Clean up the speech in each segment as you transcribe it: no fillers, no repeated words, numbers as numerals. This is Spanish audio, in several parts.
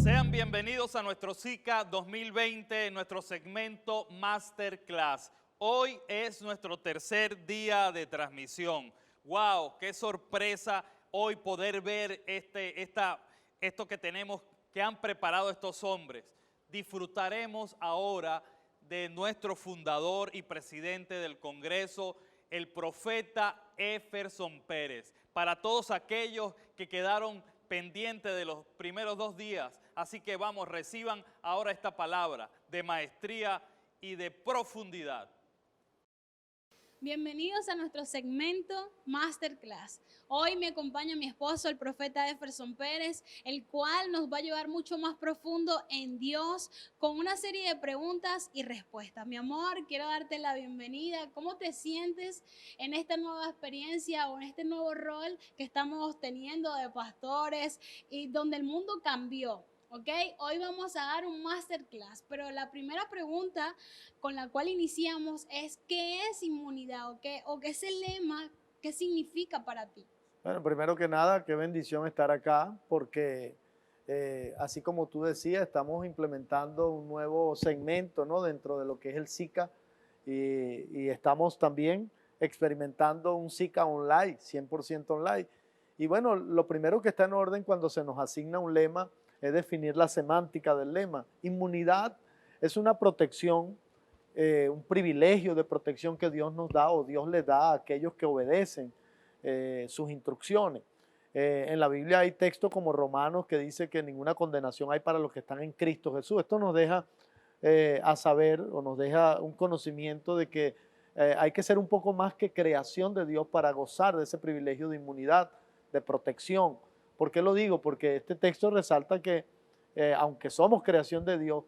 Sean bienvenidos a nuestro SICA 2020, nuestro segmento Masterclass. Hoy es nuestro tercer día de transmisión. ¡Wow! ¡Qué sorpresa hoy poder ver esto que tenemos, que han preparado estos hombres! Disfrutaremos ahora de nuestro fundador y presidente del Congreso, el profeta Jefferson Pérez. Para todos aquellos que quedaron pendientes de los primeros 2 días, así que vamos, reciban ahora esta palabra de maestría y de profundidad. Bienvenidos a nuestro segmento Masterclass. Hoy me acompaña mi esposo, el profeta Jefferson Pérez, el cual nos va a llevar mucho más profundo en Dios con una serie de preguntas y respuestas. Mi amor, quiero darte la bienvenida. ¿Cómo te sientes en esta nueva experiencia o en este nuevo rol que estamos teniendo de pastores y donde el mundo cambió? ¿Ok? Hoy vamos a dar un masterclass, pero la primera pregunta con la cual iniciamos es ¿qué es inmunidad? ¿O qué es el lema? ¿Qué significa para ti? Bueno, primero que nada, qué bendición estar acá, porque así como tú decías, estamos implementando un nuevo segmento, ¿no?, dentro de lo que es el SICA y estamos también experimentando un SICA online, 100% online. Y bueno, lo primero que está en orden cuando se nos asigna un lema es definir la semántica del lema. Inmunidad es una protección, un privilegio de protección que Dios nos da o Dios le da a aquellos que obedecen sus instrucciones. En la Biblia hay textos como Romanos que dice que ninguna condenación hay para los que están en Cristo Jesús. Esto nos deja a saber o nos deja un conocimiento de que hay que ser un poco más que creación de Dios para gozar de ese privilegio de inmunidad, de protección. ¿Por qué lo digo? Porque este texto resalta que aunque somos creación de Dios,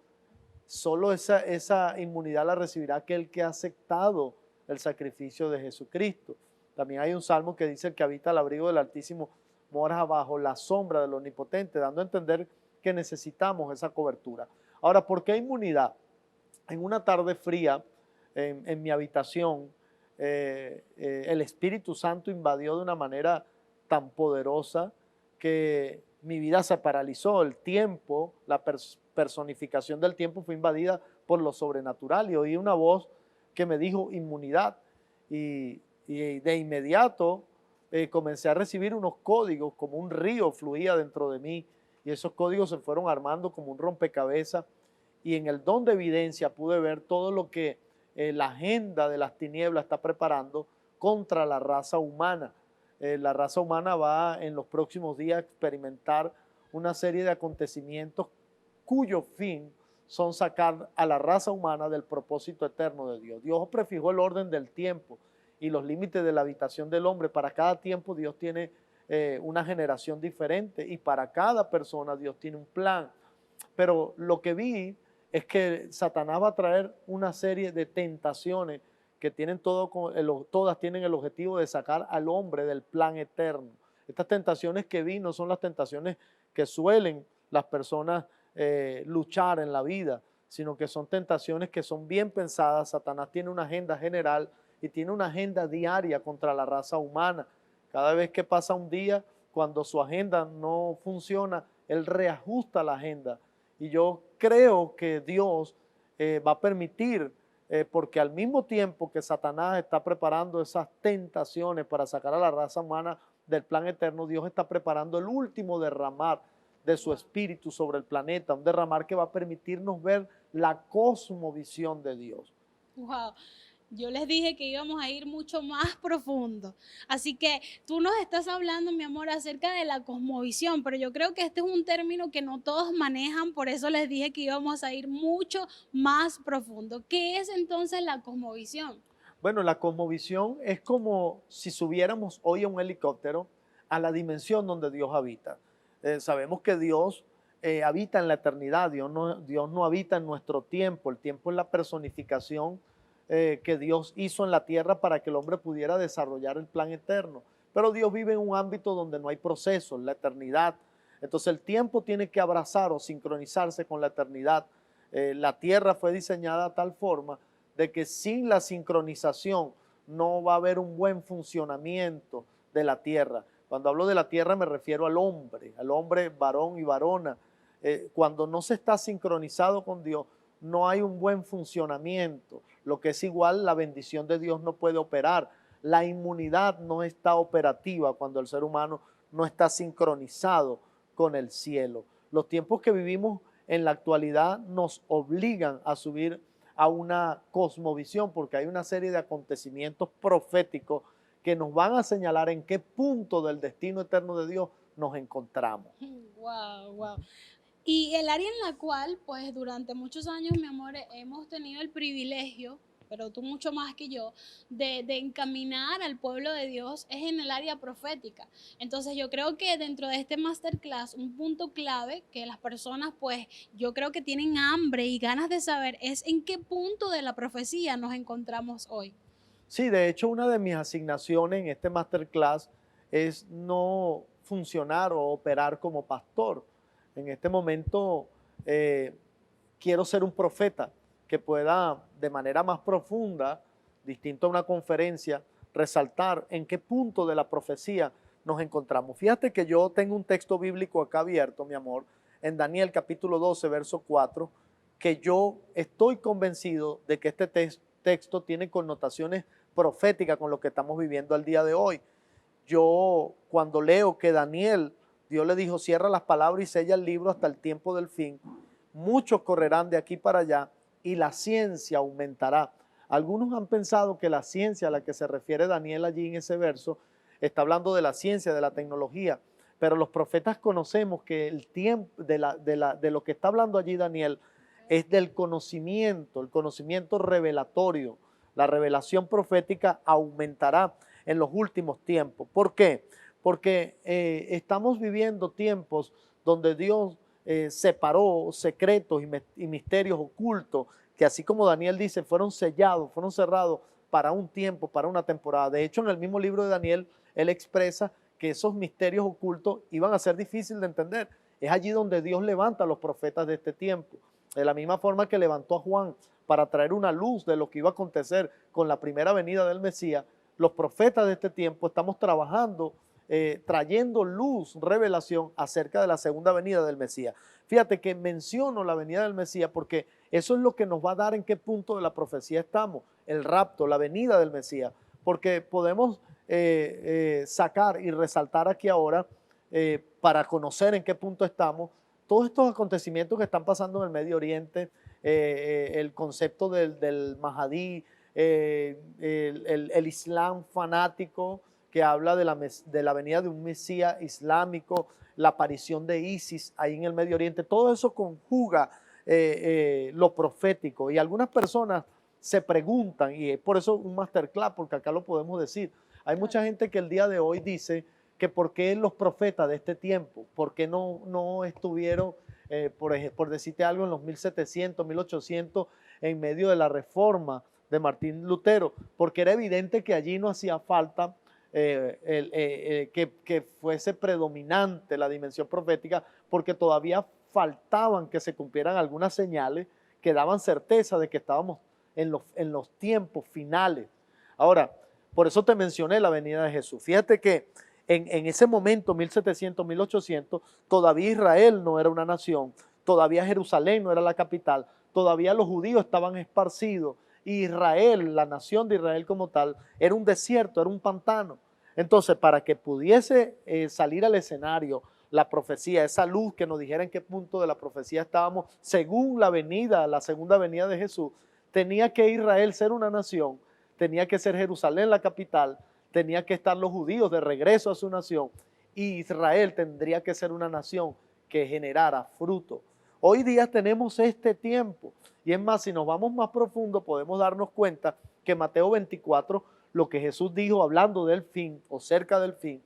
solo esa inmunidad la recibirá aquel que ha aceptado el sacrificio de Jesucristo. También hay un salmo que dice: el que habita al abrigo del Altísimo mora bajo la sombra del Omnipotente, dando a entender que necesitamos esa cobertura. Ahora, ¿por qué inmunidad? En una tarde fría, en mi habitación, el Espíritu Santo invadió de una manera tan poderosa que mi vida se paralizó. El tiempo, la personificación del tiempo fue invadida por lo sobrenatural y oí una voz que me dijo inmunidad y de inmediato comencé a recibir unos códigos, como un río fluía dentro de mí y esos códigos se fueron armando como un rompecabezas y en el don de evidencia pude ver todo lo que la agenda de las tinieblas está preparando contra la raza humana. La raza humana va en los próximos días a experimentar una serie de acontecimientos cuyo fin son sacar a la raza humana del propósito eterno de Dios. Dios prefijó el orden del tiempo y los límites de la habitación del hombre. Para cada tiempo Dios tiene una generación diferente y para cada persona Dios tiene un plan. Pero lo que vi es que Satanás va a traer una serie de tentaciones que tienen todas tienen el objetivo de sacar al hombre del plan eterno. Estas tentaciones que vi no son las tentaciones que suelen las personas luchar en la vida, sino que son tentaciones que son bien pensadas. Satanás tiene una agenda general y tiene una agenda diaria contra la raza humana. Cada vez que pasa un día, cuando su agenda no funciona, él reajusta la agenda. Y yo creo que Dios va a permitir, porque al mismo tiempo que Satanás está preparando esas tentaciones para sacar a la raza humana del plan eterno, Dios está preparando el último derramar de su espíritu sobre el planeta, un derramar que va a permitirnos ver la cosmovisión de Dios. Wow. Yo les dije que íbamos a ir mucho más profundo. Así que tú nos estás hablando, mi amor, acerca de la cosmovisión, pero yo creo que este es un término que no todos manejan, por eso les dije que íbamos a ir mucho más profundo. ¿Qué es entonces la cosmovisión? Bueno, la cosmovisión es como si subiéramos hoy a un helicóptero a la dimensión donde Dios habita. Sabemos que Dios habita en la eternidad, Dios no habita en nuestro tiempo. El tiempo es la personificación que Dios hizo en la tierra para que el hombre pudiera desarrollar el plan eterno. Pero Dios vive en un ámbito donde no hay procesos, la eternidad. Entonces el tiempo tiene que abrazar o sincronizarse con la eternidad. La tierra fue diseñada de tal forma de que sin la sincronización no va a haber un buen funcionamiento de la tierra. Cuando hablo de la tierra me refiero al hombre varón y varona, cuando no se está sincronizado con Dios, no hay un buen funcionamiento. Lo que es igual, la bendición de Dios no puede operar. La inmunidad no está operativa cuando el ser humano no está sincronizado con el cielo. Los tiempos que vivimos en la actualidad nos obligan a subir a una cosmovisión, porque hay una serie de acontecimientos proféticos que nos van a señalar en qué punto del destino eterno de Dios nos encontramos. Wow, wow. Y el área en la cual, pues durante muchos años, mi amor, hemos tenido el privilegio, pero tú mucho más que yo, de encaminar al pueblo de Dios es en el área profética. Entonces yo creo que dentro de este masterclass, un punto clave que las personas, pues yo creo que tienen hambre y ganas de saber es en qué punto de la profecía nos encontramos hoy. Sí, de hecho, una de mis asignaciones en este masterclass es no funcionar o operar como pastor. En este momento quiero ser un profeta que pueda de manera más profunda, distinto a una conferencia, resaltar en qué punto de la profecía nos encontramos. Fíjate que yo tengo un texto bíblico acá abierto, mi amor, en Daniel capítulo 12, verso 4, que yo estoy convencido de que este texto tiene connotaciones proféticas con lo que estamos viviendo al día de hoy. Yo cuando leo que Daniel, Dios le dijo, cierra las palabras y sella el libro hasta el tiempo del fin, muchos correrán de aquí para allá y la ciencia aumentará. Algunos han pensado que la ciencia a la que se refiere Daniel allí en ese verso está hablando de la ciencia, de la tecnología, pero los profetas conocemos que el tiempo de lo que está hablando allí Daniel es del conocimiento, el conocimiento revelatorio. La revelación profética aumentará en los últimos tiempos. ¿Por qué? Porque estamos viviendo tiempos donde Dios separó secretos y misterios ocultos que, así como Daniel dice, fueron sellados, fueron cerrados para un tiempo, para una temporada. De hecho, en el mismo libro de Daniel, él expresa que esos misterios ocultos iban a ser difíciles de entender. Es allí donde Dios levanta a los profetas de este tiempo. De la misma forma que levantó a Juan para traer una luz de lo que iba a acontecer con la primera venida del Mesías, los profetas de este tiempo estamos trabajando, trayendo luz, revelación acerca de la segunda venida del Mesías. Fíjate que menciono la venida del Mesías porque eso es lo que nos va a dar en qué punto de la profecía estamos, el rapto, la venida del Mesías, porque podemos sacar y resaltar aquí ahora para conocer en qué punto estamos todos estos acontecimientos que están pasando en el Medio Oriente, el concepto del Mahdi, el Islam fanático que habla de la venida de un Mesías islámico, la aparición de ISIS ahí en el Medio Oriente, todo eso conjuga lo profético. Y algunas personas se preguntan, y es por eso un masterclass, porque acá lo podemos decir, hay mucha gente que el día de hoy dice que por qué los profetas de este tiempo, por qué no estuvieron, por decirte algo, en los 1700, 1800, en medio de la reforma de Martín Lutero, porque era evidente que allí no hacía falta que fuese predominante la dimensión profética, porque todavía faltaban que se cumplieran algunas señales que daban certeza de que estábamos en los tiempos finales. Ahora, por eso te mencioné la venida de Jesús. Fíjate que en ese momento, 1700, 1800, todavía Israel no era una nación, todavía Jerusalén no era la capital, todavía los judíos estaban esparcidos, y Israel, la nación de Israel como tal, era un desierto, era un pantano. Entonces, para que pudiese salir al escenario la profecía, esa luz que nos dijera en qué punto de la profecía estábamos, según la segunda venida de Jesús, tenía que Israel ser una nación, tenía que ser Jerusalén la capital, tenía que estar los judíos de regreso a su nación, y Israel tendría que ser una nación que generara fruto. Hoy día tenemos este tiempo, y es más, si nos vamos más profundo, podemos darnos cuenta que Mateo 24, lo que Jesús dijo hablando del fin o cerca del fin,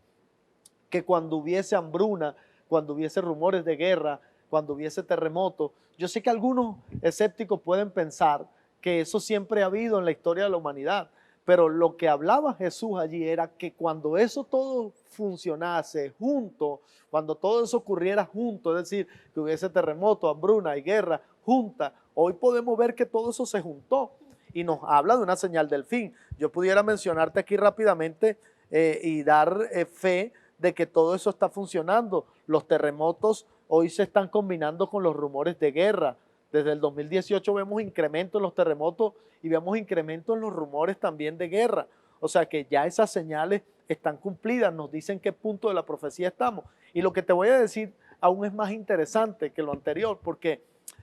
que cuando hubiese hambruna, cuando hubiese rumores de guerra, cuando hubiese terremotos, yo sé que algunos escépticos pueden pensar que eso siempre ha habido en la historia de la humanidad, pero lo que hablaba Jesús allí era que cuando eso todo funcionase junto, cuando todo eso ocurriera junto, es decir, que hubiese terremoto, hambruna y guerra junta, hoy podemos ver que todo eso se juntó y nos habla de una señal del fin. Yo pudiera mencionarte aquí rápidamente y dar fe de que todo eso está funcionando. Los terremotos hoy se están combinando con los rumores de guerra. Desde el 2018 vemos incremento en los terremotos y vemos incremento en los rumores también de guerra. O sea que ya esas señales están cumplidas, nos dicen qué punto de la profecía estamos. Y lo que te voy a decir aún es más interesante que lo anterior, porque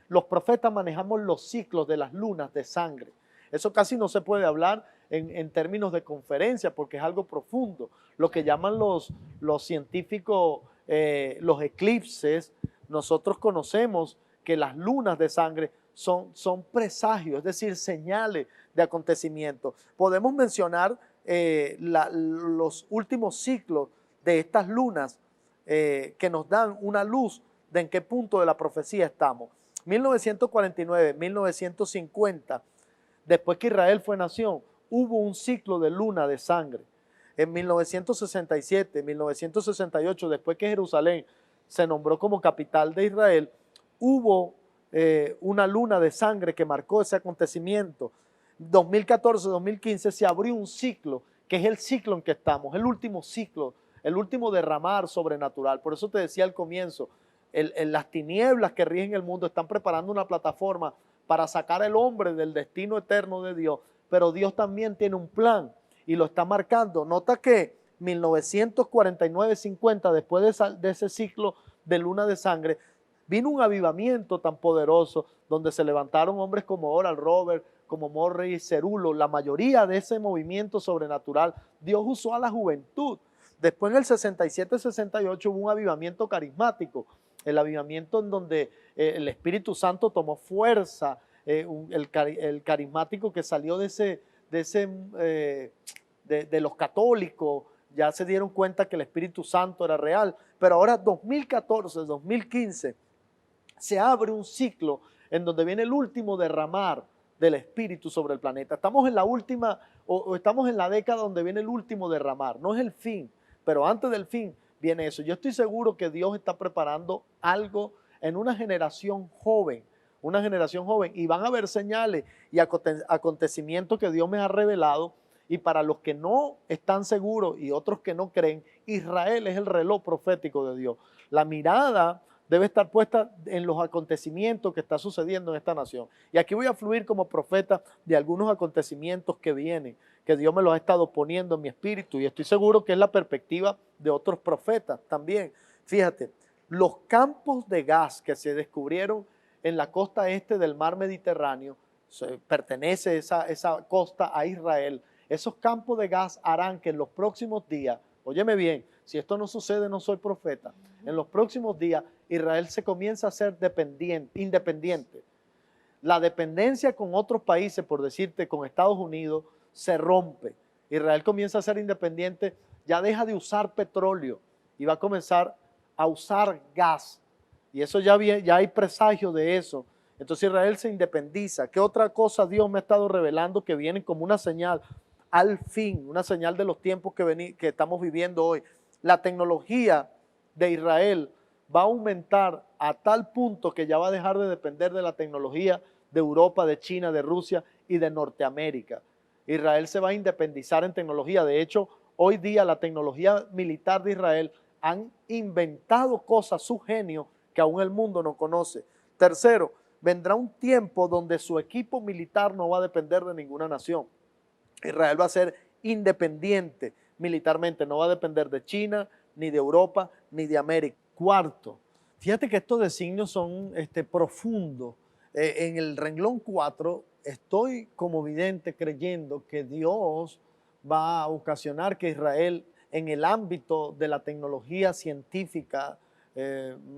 los profetas manejamos los ciclos de las lunas de sangre. Eso casi no se puede hablar en términos de conferencia porque es algo profundo. Lo que llaman los científicos los eclipses, nosotros conocemos que las lunas de sangre son presagios, es decir, señales de acontecimientos. Podemos mencionar los últimos ciclos de estas lunas que nos dan una luz de en qué punto de la profecía estamos. 1949, 1950, después que Israel fue nación, hubo un ciclo de luna de sangre. En 1967, 1968, después que Jerusalén se nombró como capital de Israel, hubo una luna de sangre que marcó ese acontecimiento. 2014, 2015 se abrió un ciclo, que es el ciclo en que estamos, el último ciclo, el último derramar sobrenatural. Por eso te decía al comienzo, las tinieblas que rigen el mundo están preparando una plataforma para sacar al hombre del destino eterno de Dios, pero Dios también tiene un plan y lo está marcando. Nota que 1949-50, después de ese ciclo de luna de sangre, vino un avivamiento tan poderoso donde se levantaron hombres como Oral Roberts, como Morris Cerulo. La mayoría de ese movimiento sobrenatural Dios usó a la juventud. Después en el 67-68 hubo un avivamiento carismático, el avivamiento en donde el Espíritu Santo tomó fuerza, el carismático que salió de los católicos, ya se dieron cuenta que el Espíritu Santo era real. Pero ahora 2014, 2015, se abre un ciclo en donde viene el último derramar del Espíritu sobre el planeta. Estamos en la última, o estamos en la década donde viene el último derramar. No es el fin, pero antes del fin viene eso. Yo estoy seguro que Dios está preparando algo en una generación joven, y van a haber señales y acontecimientos que Dios me ha revelado. Y para los que no están seguros y otros que no creen, Israel es el reloj profético de Dios. La mirada debe estar puesta en los acontecimientos que está sucediendo en esta nación. Y aquí voy a fluir como profeta de algunos acontecimientos que vienen, que Dios me los ha estado poniendo en mi espíritu, y estoy seguro que es la perspectiva de otros profetas también. Fíjate, los campos de gas que se descubrieron en la costa este del mar Mediterráneo, pertenece esa costa a Israel. Esos campos de gas harán que en los próximos días, óyeme bien, si esto no sucede no soy profeta, en los próximos días Israel se comienza a ser independiente. La dependencia con otros países, por decirte, con Estados Unidos, se rompe. Israel comienza a ser independiente, ya deja de usar petróleo y va a comenzar a usar gas. Y eso ya hay presagio de eso. Entonces Israel se independiza. ¿Qué otra cosa Dios me ha estado revelando que viene como una señal al fin, una señal de los tiempos que estamos viviendo hoy? La tecnología de Israel va a aumentar a tal punto que ya va a dejar de depender de la tecnología de Europa, de China, de Rusia y de Norteamérica. Israel se va a independizar en tecnología. De hecho, hoy día la tecnología militar de Israel han inventado cosas, su genio, que aún el mundo no conoce. Tercero, vendrá un tiempo donde su equipo militar no va a depender de ninguna nación. Israel va a ser independiente militarmente, no va a depender de China, ni de Europa, ni de América. Cuarto, fíjate que estos designios son profundos. En el renglón 4 estoy como vidente creyendo que Dios va a ocasionar que Israel, en el ámbito de la tecnología científica,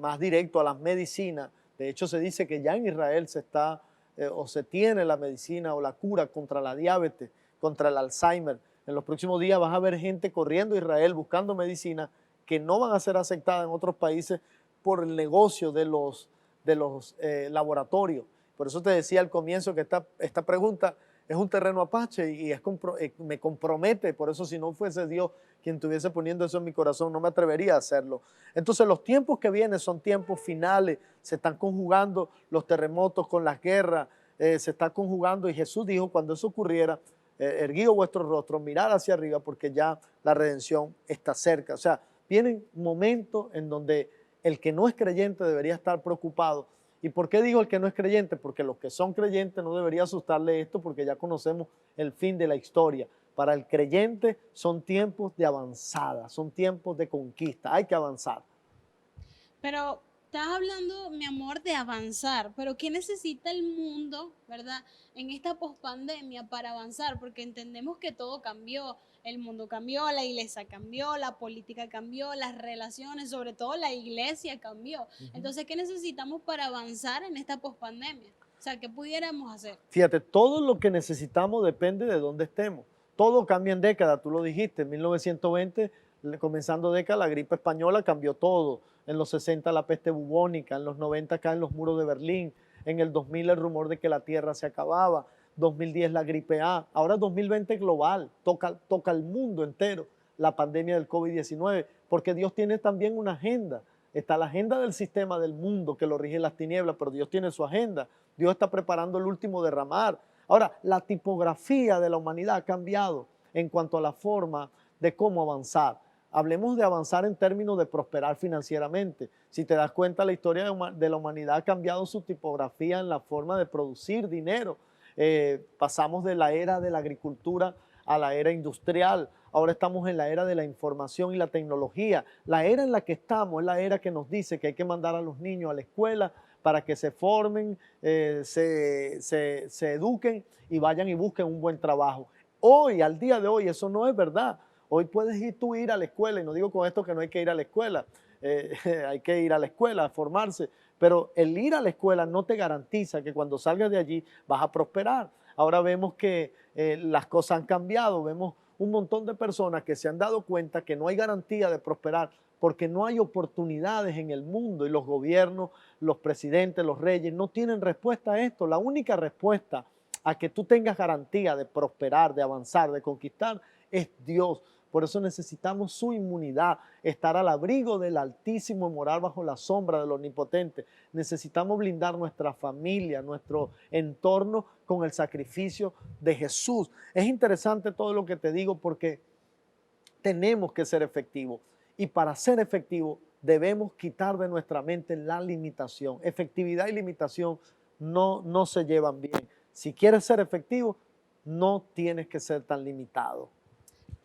más directo a las medicinas, de hecho se dice que ya en Israel se tiene la medicina o la cura contra la diabetes, contra el Alzheimer. En los próximos días vas a ver gente corriendo a Israel buscando medicina que no van a ser aceptadas en otros países por el negocio de los laboratorios. Por eso te decía al comienzo que esta pregunta es un terreno apache y me compromete. Por eso, si no fuese Dios quien estuviese poniendo eso en mi corazón, no me atrevería a hacerlo. Entonces los tiempos que vienen son tiempos finales. Se están conjugando los terremotos con las guerras, se está conjugando, y Jesús dijo, cuando eso ocurriera, erguido vuestro rostro, mirad hacia arriba porque ya la redención está cerca. O sea, vienen momentos en donde El que no es creyente debería estar preocupado. ¿Y por qué digo el que no es creyente? Porque los que son creyentes no debería asustarle esto, porque ya conocemos el fin de la historia. Para el creyente son tiempos de avanzada, son tiempos de conquista, hay que avanzar. Pero estás hablando, mi amor, de avanzar, pero ¿qué necesita el mundo, verdad, en esta pospandemia para avanzar? Porque entendemos que todo cambió, el mundo cambió, la iglesia cambió, la política cambió, las relaciones, sobre todo la iglesia cambió. Entonces, ¿qué necesitamos para avanzar en esta pospandemia? O sea, ¿qué pudiéramos hacer? Fíjate, todo lo que necesitamos depende de dónde estemos. Todo cambia en décadas, tú lo dijiste, en 1920, comenzando década, la gripe española cambió todo. En los 60 la peste bubónica, en los 90 caen los muros de Berlín, en el 2000 el rumor de que la Tierra se acababa, 2010 la gripe A, ahora 2020 global, toca el mundo entero, la pandemia del COVID-19, porque Dios tiene también una agenda. Está la agenda del sistema del mundo que lo rigen las tinieblas, pero Dios tiene su agenda. Dios está preparando el último derramar. Ahora, la tipografía de la humanidad ha cambiado en cuanto a la forma de cómo avanzar. Hablemos de avanzar en términos de prosperar financieramente. Si te das cuenta, la historia de la humanidad ha cambiado su tipografía en la forma de producir dinero. Pasamos de la era de la agricultura a la era industrial. Ahora estamos en la era de la información y la tecnología. La era en la que estamos es la era que nos dice que hay que mandar a los niños a la escuela para que se formen, se eduquen y vayan y busquen un buen trabajo. Hoy, al día de hoy, eso no es verdad. Hoy puedes ir a la escuela, y no digo con esto que no hay que ir a la escuela, hay que ir a la escuela a formarse, pero el ir a la escuela no te garantiza que cuando salgas de allí vas a prosperar. Ahora vemos que las cosas han cambiado, vemos un montón de personas que se han dado cuenta que no hay garantía de prosperar porque no hay oportunidades en el mundo y los gobiernos, los presidentes, los reyes no tienen respuesta a esto. La única respuesta a que tú tengas garantía de prosperar, de avanzar, de conquistar es Dios. Por eso necesitamos su inmunidad, estar al abrigo del Altísimo y morar bajo la sombra del Omnipotente. Necesitamos blindar nuestra familia, nuestro entorno con el sacrificio de Jesús. Es interesante todo lo que te digo porque tenemos que ser efectivos. Y para ser efectivos debemos quitar de nuestra mente la limitación. Efectividad y limitación no se llevan bien. Si quieres ser efectivo, no tienes que ser tan limitado.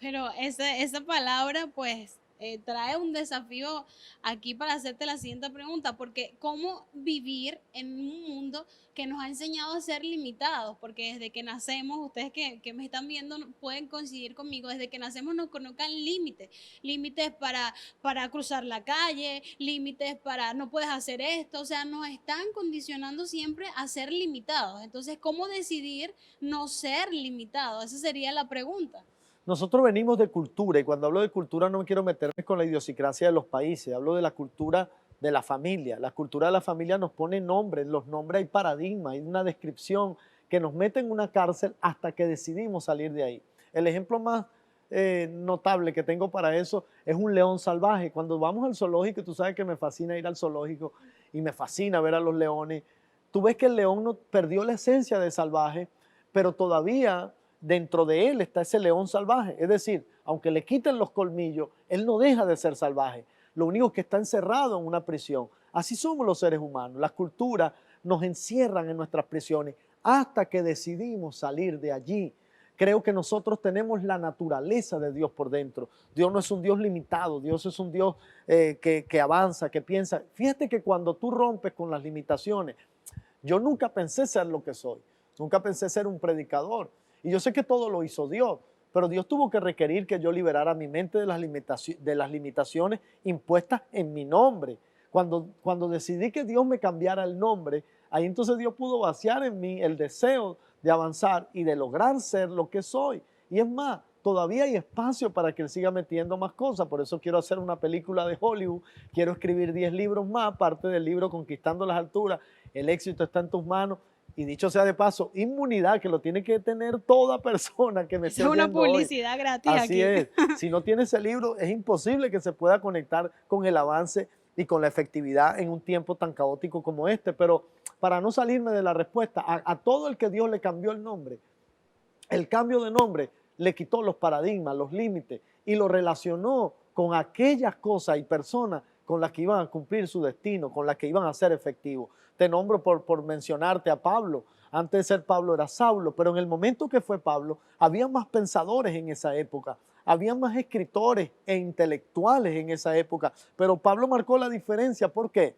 Pero esa palabra pues trae un desafío aquí para hacerte la siguiente pregunta, porque ¿cómo vivir en un mundo que nos ha enseñado a ser limitados? Porque desde que nacemos, ustedes que me están viendo pueden coincidir conmigo, desde que nacemos nos colocan límites, límites para cruzar la calle, límites para no puedes hacer esto, o sea, nos están condicionando siempre a ser limitados. Entonces, ¿cómo decidir no ser limitados? Esa sería la pregunta. Nosotros venimos de cultura y cuando hablo de cultura no me quiero meterme con la idiosincrasia de los países, hablo de la cultura de la familia. La cultura de la familia nos pone nombres, los nombres hay paradigmas, hay una descripción que nos mete en una cárcel hasta que decidimos salir de ahí. El ejemplo más notable que tengo para eso es un león salvaje. Cuando vamos al zoológico, tú sabes que me fascina ir al zoológico y me fascina ver a los leones, tú ves que el león no perdió la esencia de salvaje, pero todavía dentro de él está ese león salvaje. Es decir, aunque le quiten los colmillos, él no deja de ser salvaje. Lo único es que está encerrado en una prisión. Así somos los seres humanos. Las culturas nos encierran en nuestras prisiones hasta que decidimos salir de allí. Creo que nosotros tenemos la naturaleza de Dios por dentro. Dios no es un Dios limitado, Dios es un Dios que avanza, que piensa. Fíjate que cuando tú rompes con las limitaciones, yo nunca pensé ser lo que soy, nunca pensé ser un predicador. Y yo sé que todo lo hizo Dios, pero Dios tuvo que requerir que yo liberara mi mente de las limitaciones impuestas en mi nombre. Cuando decidí que Dios me cambiara el nombre, ahí entonces Dios pudo vaciar en mí el deseo de avanzar y de lograr ser lo que soy. Y es más, todavía hay espacio para que Él siga metiendo más cosas. Por eso quiero hacer una película de Hollywood, quiero escribir 10 libros más, aparte del libro Conquistando las Alturas. El éxito está en tus manos. Y dicho sea de paso, inmunidad, que lo tiene que tener toda persona que me esté viendo hoy. Es una publicidad gratis Así aquí. es. Si no tiene ese libro, es imposible que se pueda conectar con el avance y con la efectividad en un tiempo tan caótico como este. Pero para no salirme de la respuesta, a todo el que Dios le cambió el nombre, el cambio de nombre le quitó los paradigmas, los límites y lo relacionó con aquellas cosas y personas con las que iban a cumplir su destino, con las que iban a ser efectivos. Te nombro por mencionarte a Pablo. Antes de ser Pablo era Saulo, pero en el momento que fue Pablo, había más pensadores en esa época, había más escritores e intelectuales en esa época, pero Pablo marcó la diferencia. ¿Por qué?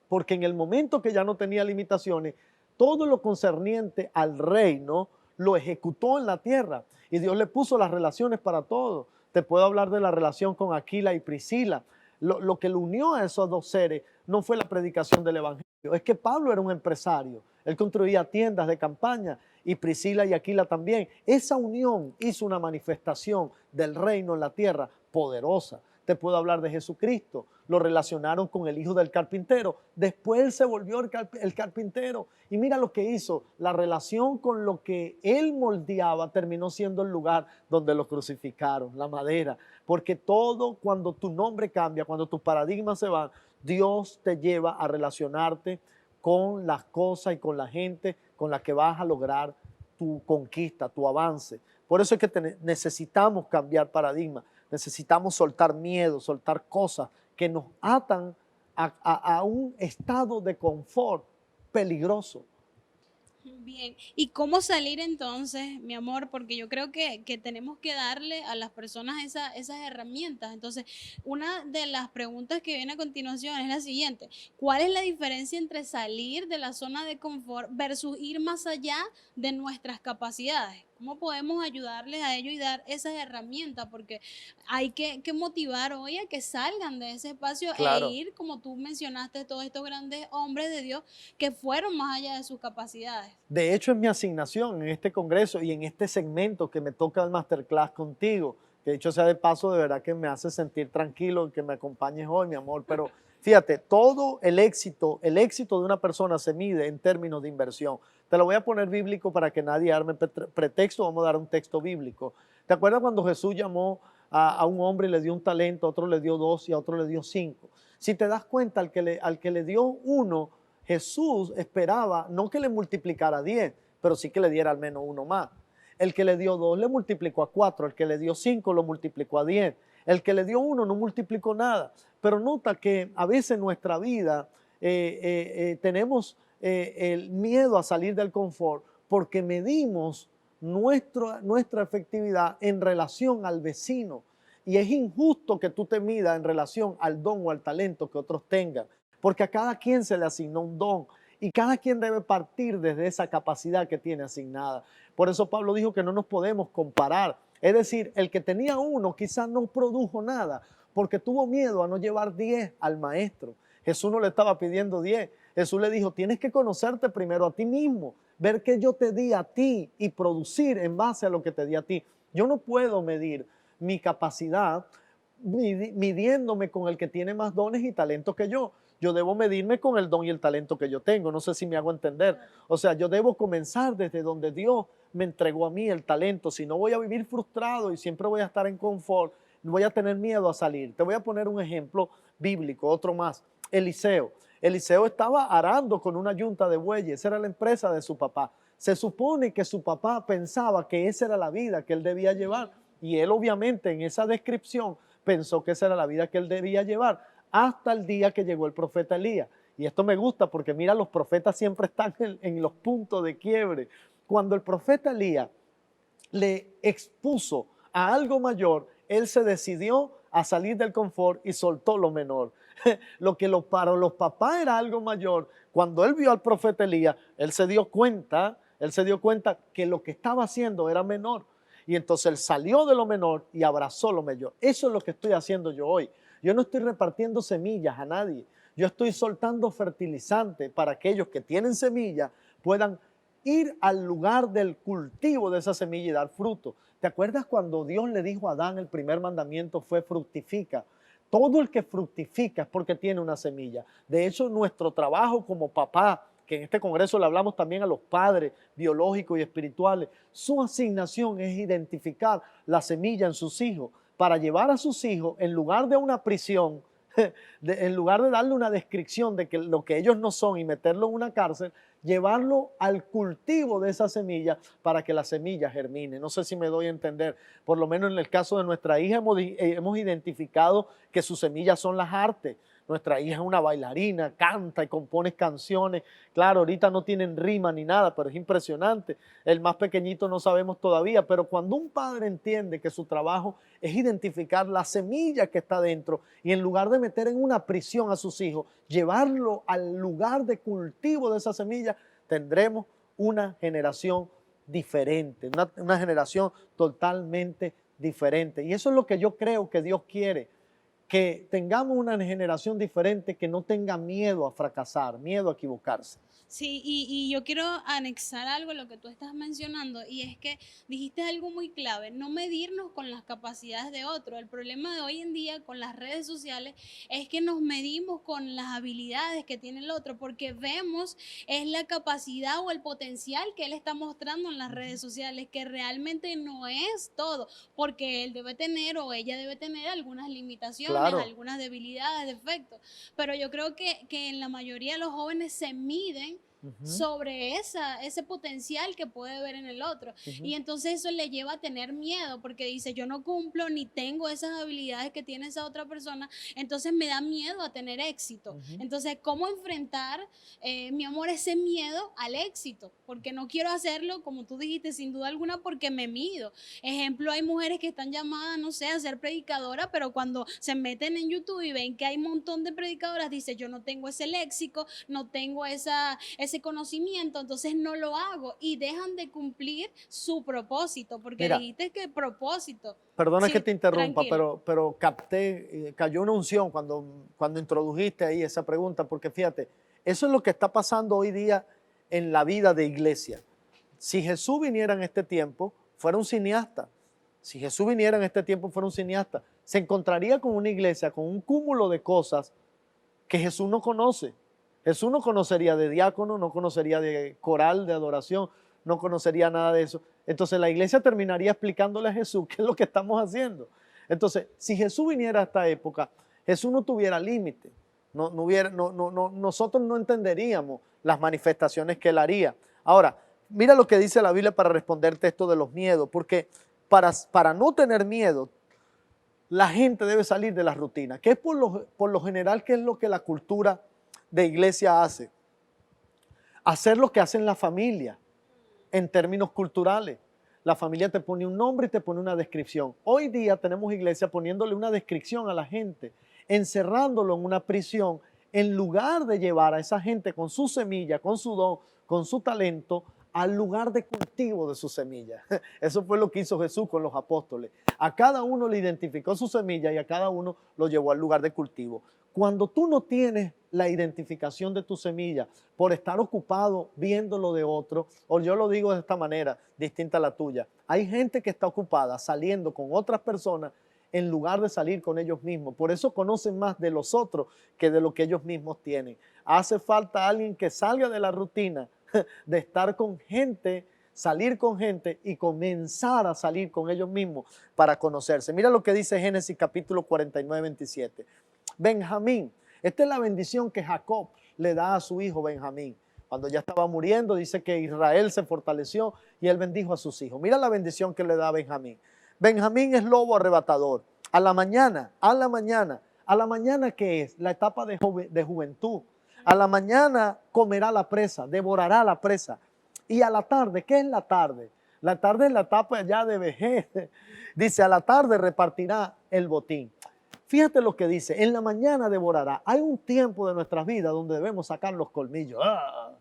Porque en el momento que ya no tenía limitaciones, todo lo concerniente al reino lo ejecutó en la tierra y Dios le puso las relaciones para todo. Te puedo hablar de la relación con Aquila y Priscila. Lo que lo unió a esos dos seres no fue la predicación del evangelio, es que Pablo era un empresario, él construía tiendas de campaña y Priscila y Aquila también. Esa unión hizo una manifestación del reino en la tierra poderosa. Te puedo hablar de Jesucristo, lo relacionaron con el hijo del carpintero, después él se volvió el carpintero y mira lo que hizo, la relación con lo que él moldeaba terminó siendo el lugar donde lo crucificaron, la madera, porque todo cuando tu nombre cambia, cuando tus paradigmas se van, Dios te lleva a relacionarte con las cosas y con la gente con la que vas a lograr tu conquista, tu avance. Por eso es que necesitamos cambiar paradigma. Necesitamos soltar miedo, soltar cosas que nos atan a un estado de confort peligroso. Bien, ¿y cómo salir entonces, mi amor? Porque yo creo que tenemos que darle a las personas esas herramientas. Entonces, una de las preguntas que viene a continuación es la siguiente: ¿cuál es la diferencia entre salir de la zona de confort versus ir más allá de nuestras capacidades? ¿Cómo podemos ayudarles a ellos y dar esas herramientas? Porque hay que motivar hoy a que salgan de ese espacio e Claro. ir, como tú mencionaste, todos estos grandes hombres de Dios que fueron más allá de sus capacidades. De hecho, es mi asignación en este congreso y en este segmento que me toca el masterclass contigo, que dicho sea de paso, de verdad que me hace sentir tranquilo que me acompañes hoy, mi amor. Pero fíjate, todo el éxito de una persona se mide en términos de inversión. Te lo voy a poner bíblico para que nadie arme pretexto, vamos a dar un texto bíblico. ¿Te acuerdas cuando Jesús llamó a un hombre y le dio un talento, a otro le dio 2 y a otro le dio 5? Si te das cuenta, al que le dio 1, Jesús esperaba no que le multiplicara 10, pero sí que le diera al menos 1 más. El que le dio 2 le multiplicó a 4, el que le dio 5 lo multiplicó a 10, el que le dio 1 no multiplicó nada. Pero nota que a veces en nuestra vida tenemos el miedo a salir del confort porque medimos nuestra efectividad en relación al vecino. Y es injusto que tú te midas en relación al don o al talento que otros tengan, porque a cada quien se le asignó un don y cada quien debe partir desde esa capacidad que tiene asignada. Por eso Pablo dijo que no nos podemos comparar. Es decir, el que tenía 1 quizás no produjo nada porque tuvo miedo a no llevar 10 al maestro. Jesús no le estaba pidiendo 10. Jesús le dijo, tienes que conocerte primero a ti mismo, ver qué yo te di a ti y producir en base a lo que te di a ti. Yo no puedo medir mi capacidad midiéndome con el que tiene más dones y talentos que yo. Yo debo medirme con el don y el talento que yo tengo. No sé si me hago entender. O sea, yo debo comenzar desde donde Dios me entregó a mí el talento. Si no, voy a vivir frustrado y siempre voy a estar en confort. Voy a tener miedo a salir. Te voy a poner un ejemplo bíblico, otro más. Eliseo. Eliseo estaba arando con una yunta de bueyes. Esa era la empresa de su papá. Se supone que su papá pensaba que esa era la vida que él debía llevar. Y él obviamente en esa descripción pensó que esa era la vida que él debía llevar, hasta el día que llegó el profeta Elías. Y esto me gusta porque mira, los profetas siempre están en los puntos de quiebre. Cuando el profeta Elías le expuso a algo mayor, él se decidió a salir del confort y soltó lo menor. Lo que para los papás era algo mayor, cuando él vio al profeta Elías, él se dio cuenta que lo que estaba haciendo era menor. Y entonces él salió de lo menor y abrazó lo mayor. Eso es lo que estoy haciendo yo hoy. Yo no estoy repartiendo semillas a nadie. Yo estoy soltando fertilizante para que aquellos que tienen semillas puedan ir al lugar del cultivo de esa semilla y dar fruto. ¿Te acuerdas cuando Dios le dijo a Adán, el primer mandamiento fue fructifica? Todo el que fructifica es porque tiene una semilla. De hecho, nuestro trabajo como papá, que en este congreso le hablamos también a los padres biológicos y espirituales, su asignación es identificar la semilla en sus hijos para llevar a sus hijos, en lugar de una prisión, en lugar de darle una descripción de que lo que ellos no son y meterlo en una cárcel, llevarlo al cultivo de esa semilla para que la semilla germine. No sé si me doy a entender. Por lo menos en el caso de nuestra hija hemos identificado que sus semillas son las artes. Nuestra hija es una bailarina, canta y compone canciones. Claro, ahorita no tienen rima ni nada, pero es impresionante. El más pequeñito no sabemos todavía, pero cuando un padre entiende que su trabajo es identificar la semilla que está dentro y en lugar de meter en una prisión a sus hijos, llevarlo al lugar de cultivo de esa semilla, tendremos una generación diferente, una generación totalmente diferente. Y eso es lo que yo creo que Dios quiere, que tengamos una generación diferente que no tenga miedo a fracasar, miedo a equivocarse. Sí, y yo quiero anexar algo a lo que tú estás mencionando, y es que dijiste algo muy clave, no medirnos con las capacidades de otro. El problema de hoy en día con las redes sociales es que nos medimos con las habilidades que tiene el otro, porque vemos es la capacidad o el potencial que él está mostrando en las redes sociales, que realmente no es todo, porque él debe tener o ella debe tener algunas limitaciones, Claro. algunas debilidades, defectos, pero yo creo que en la mayoría de los jóvenes se miden sobre ese potencial que puede ver en el otro. Y entonces eso le lleva a tener miedo porque dice, yo no cumplo ni tengo esas habilidades que tiene esa otra persona, entonces me da miedo a tener éxito. Entonces, ¿cómo enfrentar, mi amor, ese miedo al éxito? Porque no quiero hacerlo, como tú dijiste, sin duda alguna, porque me mido. Ejemplo, hay mujeres que están llamadas, no sé, a ser predicadoras, pero cuando se meten en YouTube y ven que hay un montón de predicadoras, dice, yo no tengo ese léxico, no tengo ese conocimiento, entonces no lo hago, y dejan de cumplir su propósito, porque Mira, dijiste que propósito. perdona Sí, que te interrumpa, tranquilo. pero capté, cayó una unción cuando introdujiste ahí esa pregunta, porque fíjate, eso es lo que está pasando hoy día en la vida de iglesia. Si Jesús viniera en este tiempo, fuera un cineasta. Si Jesús viniera en este tiempo, fuera un cineasta. Se encontraría con una iglesia, con un cúmulo de cosas que Jesús no conoce. Jesús no conocería de diácono, no conocería de coral, de adoración, no conocería nada de eso. Entonces la iglesia terminaría explicándole a Jesús qué es lo que estamos haciendo. Entonces, si Jesús viniera a esta época, Jesús no tuviera límite. Nosotros no entenderíamos las manifestaciones que él haría. Ahora, mira lo que dice la Biblia para responderte esto de los miedos, porque para no tener miedo, la gente debe salir de la rutina, que es por lo general, que es lo que la cultura de iglesia hace. Hacer lo que hacen la familia en términos culturales. La familia te pone un nombre y te pone una descripción. Hoy día tenemos iglesia poniéndole una descripción a la gente, encerrándolo en una prisión, en lugar de llevar a esa gente con su semilla, con su don, con su talento, al lugar de cultivo de su semilla. Eso fue lo que hizo Jesús con los apóstoles. A cada uno le identificó su semilla y a cada uno lo llevó al lugar de cultivo. Cuando tú no tienes la identificación de tu semilla por estar ocupado viendo lo de otro, o yo lo digo de esta manera, distinta a la tuya, hay gente que está ocupada saliendo con otras personas en lugar de salir con ellos mismos. Por eso conocen más de los otros que de lo que ellos mismos tienen. Hace falta alguien que salga de la rutina de estar con gente, salir con gente y comenzar a salir con ellos mismos para conocerse. Mira lo que dice Génesis capítulo 49, 27. Benjamín, esta es la bendición que Jacob le da a su hijo Benjamín. Cuando ya estaba muriendo, dice que Israel se fortaleció y él bendijo a sus hijos. Mira la bendición que le da a Benjamín. Benjamín es lobo arrebatador. A la mañana, ¿qué es? La etapa de juventud. A la mañana comerá la presa, devorará la presa. Y a la tarde, ¿qué es la tarde? La tarde es la etapa ya de vejez. Dice, a la tarde repartirá el botín. Fíjate lo que dice, en la mañana devorará. Hay un tiempo de nuestras vidas donde debemos sacar los colmillos.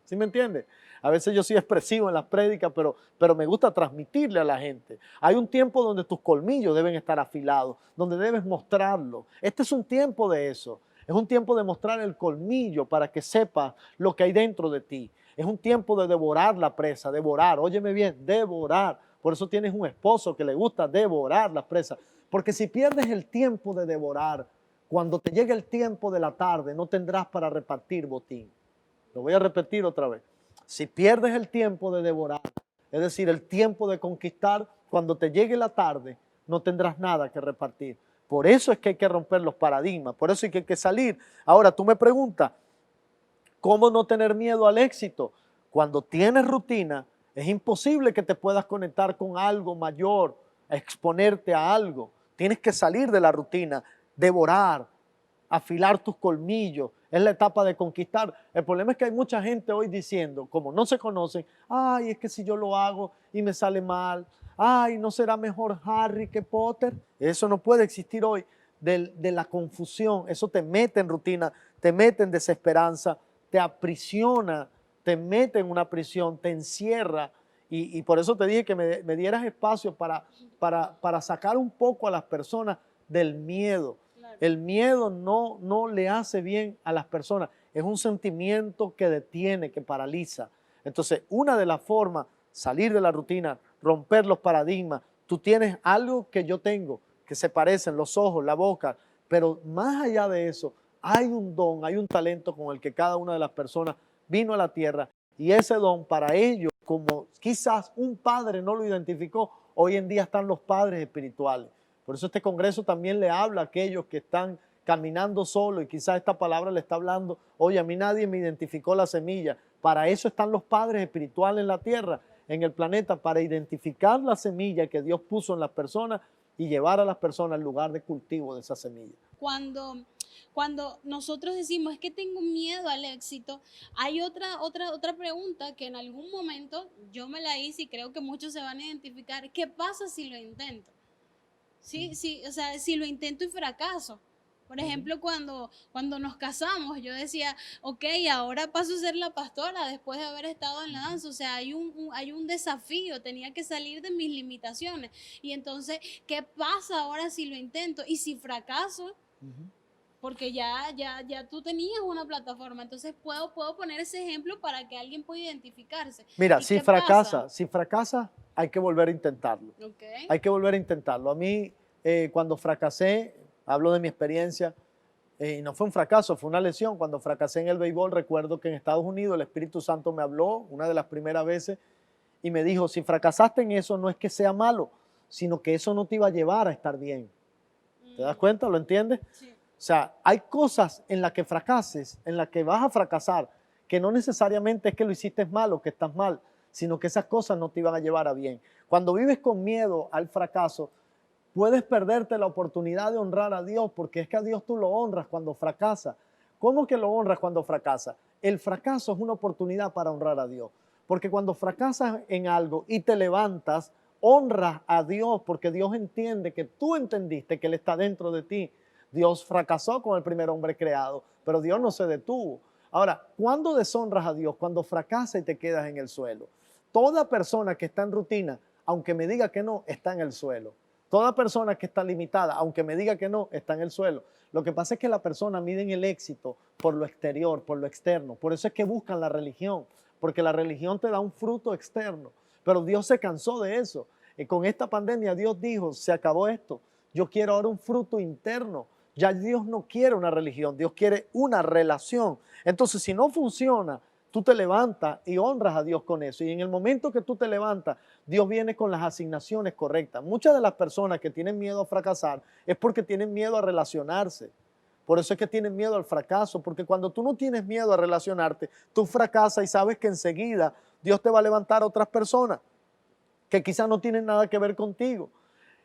¿Sí me entiendes? A veces yo soy expresivo en las prédicas, pero me gusta transmitirle a la gente. Hay un tiempo donde tus colmillos deben estar afilados, donde debes mostrarlo. Este es un tiempo de eso. Es un tiempo de mostrar el colmillo para que sepas lo que hay dentro de ti. Es un tiempo de devorar la presa, devorar. Óyeme bien, devorar. Por eso tienes un esposo que le gusta devorar las presas. Porque si pierdes el tiempo de devorar, cuando te llegue el tiempo de la tarde, no tendrás para repartir botín. Lo voy a repetir otra vez. Si pierdes el tiempo de devorar, es decir, el tiempo de conquistar, cuando te llegue la tarde, no tendrás nada que repartir. Por eso es que hay que romper los paradigmas, por eso es que hay que salir. Ahora, tú me preguntas, ¿cómo no tener miedo al éxito? Cuando tienes rutina, es imposible que te puedas conectar con algo mayor, a exponerte a algo. Tienes que salir de la rutina, devorar, afilar tus colmillos. Es la etapa de conquistar. El problema es que hay mucha gente hoy diciendo, como no se conocen, ay, es que si yo lo hago y me sale mal, ay, ¿no será mejor Harry que Potter? Eso no puede existir hoy, de la confusión. Eso te mete en rutina, te mete en desesperanza, te aprisiona, te mete en una prisión, te encierra. Y por eso te dije que me dieras espacio para sacar un poco a las personas del miedo. El miedo no le hace bien a las personas. Es un sentimiento que detiene, que paraliza. Entonces, una de las formas, salir de la rutina, romper los paradigmas. Tú tienes algo que yo tengo, que se parecen los ojos, la boca, pero más allá de eso, hay un don, hay un talento con el que cada una de las personas vino a la tierra, y ese don para ellos, como quizás un padre no lo identificó, hoy en día están los padres espirituales. Por eso este congreso también le habla a aquellos que están caminando solo y quizás esta palabra le está hablando, oye, a mí nadie me identificó la semilla. Para eso están los padres espirituales en la tierra, en el planeta, para identificar la semilla que Dios puso en las personas y llevar a las personas al lugar de cultivo de esa semilla. Cuando nosotros decimos, es que tengo miedo al éxito, hay otra pregunta que en algún momento yo me la hice y creo que muchos se van a identificar. ¿Qué pasa si lo intento? Sí, o sea, si lo intento y fracaso. Por ejemplo, cuando nos casamos, yo decía, ok, ahora paso a ser la pastora después de haber estado en la danza. O sea, hay un desafío, tenía que salir de mis limitaciones. Y entonces, ¿qué pasa ahora si lo intento? Y si fracaso, porque ya tú tenías una plataforma. Entonces, puedo poner ese ejemplo para que alguien pueda identificarse. Mira, ¿Y si qué pasa? fracasa, hay que volver a intentarlo. Okay. Hay que volver a intentarlo. A mí, cuando fracasé, hablo de mi experiencia, y no fue un fracaso, fue una lesión. Cuando fracasé en el béisbol, recuerdo que en Estados Unidos el Espíritu Santo me habló una de las primeras veces y me dijo, si fracasaste en eso, no es que sea malo, sino que eso no te iba a llevar a estar bien. ¿Te das cuenta? ¿Lo entiendes? Sí. O sea, hay cosas en las que fracases, en las que vas a fracasar, que no necesariamente es que lo hiciste mal o que estás mal, sino que esas cosas no te iban a llevar a bien. Cuando vives con miedo al fracaso, puedes perderte la oportunidad de honrar a Dios, porque es que a Dios tú lo honras cuando fracasa. ¿Cómo que lo honras cuando fracasa? El fracaso es una oportunidad para honrar a Dios, porque cuando fracasas en algo y te levantas, honras a Dios, porque Dios entiende que tú entendiste que Él está dentro de ti. Dios fracasó con el primer hombre creado, pero Dios no se detuvo. Ahora, ¿cuándo deshonras a Dios? Cuando fracasas y te quedas en el suelo. Toda persona que está en rutina, aunque me diga que no, está en el suelo. Toda persona que está limitada, aunque me diga que no, está en el suelo. Lo que pasa es que la persona mide el éxito por lo exterior, por lo externo. Por eso es que buscan la religión, porque la religión te da un fruto externo. Pero Dios se cansó de eso. Y con esta pandemia Dios dijo, se acabó esto. Yo quiero ahora un fruto interno. Ya Dios no quiere una religión, Dios quiere una relación. Entonces, si no funciona, tú te levantas y honras a Dios con eso. Y en el momento que tú te levantas, Dios viene con las asignaciones correctas. Muchas de las personas que tienen miedo a fracasar es porque tienen miedo a relacionarse. Por eso es que tienen miedo al fracaso, porque cuando tú no tienes miedo a relacionarte, tú fracasas y sabes que enseguida Dios te va a levantar a otras personas que quizás no tienen nada que ver contigo.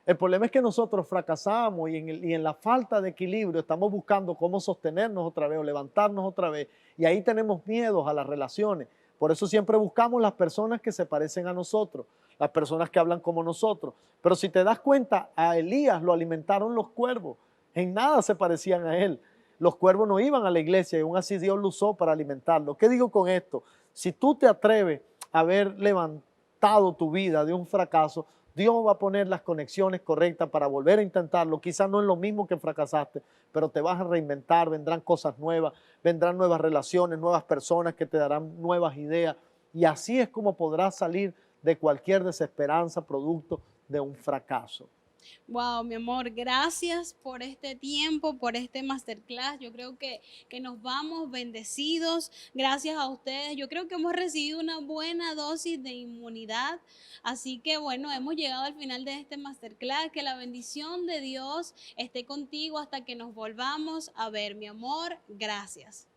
El problema es que nosotros fracasamos y en la falta de equilibrio estamos buscando cómo sostenernos otra vez o levantarnos otra vez, y ahí tenemos miedos a las relaciones. Por eso siempre buscamos las personas que se parecen a nosotros, las personas que hablan como nosotros. Pero si te das cuenta, a Elías lo alimentaron los cuervos, en nada se parecían a él. Los cuervos no iban a la iglesia y aún así Dios lo usó para alimentarlo. ¿Qué digo con esto? Si tú te atreves a haber levantado tu vida de un fracaso, Dios va a poner las conexiones correctas para volver a intentarlo. Quizás no es lo mismo que fracasaste, pero te vas a reinventar, vendrán cosas nuevas, vendrán nuevas relaciones, nuevas personas que te darán nuevas ideas. Y así es como podrás salir de cualquier desesperanza producto de un fracaso. Wow, mi amor, gracias por este tiempo, por este masterclass. Yo creo que nos vamos bendecidos. Gracias a ustedes. Yo creo que hemos recibido una buena dosis de inmunidad. Así que bueno, hemos llegado al final de este masterclass. Que la bendición de Dios esté contigo hasta que nos volvamos a ver, mi amor. Gracias.